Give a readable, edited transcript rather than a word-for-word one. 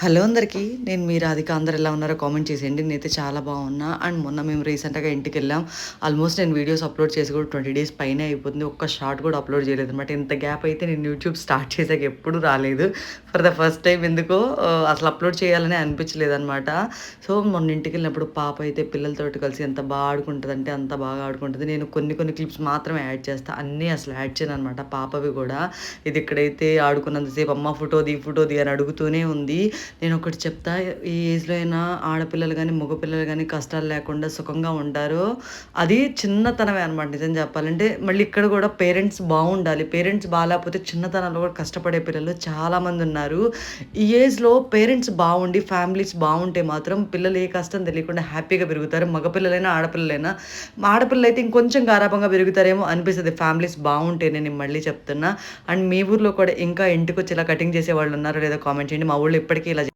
Hello అందరికీ. నేను మీ రాధిక. అందరూ ఎలా ఉన్నారో కామెంట్ చేసేయండి. నేనైతే చాలా బాగున్నా. అండ్ మొన్న మేము రీసెంట్‌గా ఇంటికెళ్ళాం. ఆల్మోస్ట్ నేను వీడియోస్ అప్‌లోడ్ చేసి కూడా 20 డేస్ పైనే అయిపోతుంది. ఒక్క షార్ట్ కూడా అప్‌లోడ్ చేయలేదనమాట. ఇంత గ్యాప్ అయితే నేను యూట్యూబ్ స్టార్ట్ చేశాక ఎప్పుడూ రాలేదు. ఫర్ ద ఫస్ట్ టైమ్ ఎందుకో అసలు అప్‌లోడ్ చేయాలనే అనిపించలేదనమాట. సో, మొన్న ఇంటికెళ్ళినప్పుడు పాప అయితే పిల్లలతోటి కలిసి ఎంత బాగా ఆడుకుంటదంటే అంత బాగా ఆడుకుంటది. నేను కొన్ని కొన్ని క్లిప్స్ మాత్రమే యాడ్ చేస్తా. అన్నీ అసలు యాడ్ చేయననమాట పాపవి కూడా. ఇది ఇక్కడైతే ఆడుకున్నంత సేపు అమ్మ ఫోటో ది అని అడుగుతూనే ఉంది. నేనొకటి చెప్తా, ఈ ఏజ్‌లో అయినా ఆడపిల్లలు గానీ, మగపిల్లలు గానీ కష్టాలు లేకుండా సుఖంగా ఉంటారు. అది చిన్నతనమే అనమాట నిజం చెప్పాలంటే. మళ్ళీ ఇక్కడ గూడా పేరెంట్స్ బావుండాలి. పేరెంట్స్ బాలేపోతే చిన్నతనంలో కూడా కష్టపడే పిల్లలు చాలామందున్నారు. ఈ ఏజ్‌లో పేరెంట్స్ బావుండి, ఫ్యామిలీస్ బావుంటే మాత్రం పిల్లలు ఏ కష్టం తెలియకుండా హ్యాపీగా పెరుగుతారు. మగపిల్లలైనా, ఆడపిల్లలైనా. మా ఆడపిల్లలైతే ఇంకొంచెం గారాబంగా పెరుగుతారేమో అనిపిస్తది ఫ్యామిలీస్ బావుంటేనే నేను మళ్ళీ చెప్తున్నా. అండ్ మీ ఊర్లో కూడా ఇంకా ఇంటికొచ్చి ఇలా కటింగ్ చేసేవాళ్ళున్నారో లేదో కామెంట్ చేయండి. మా ఊళ్ళో ఇప్పటికి ఇలా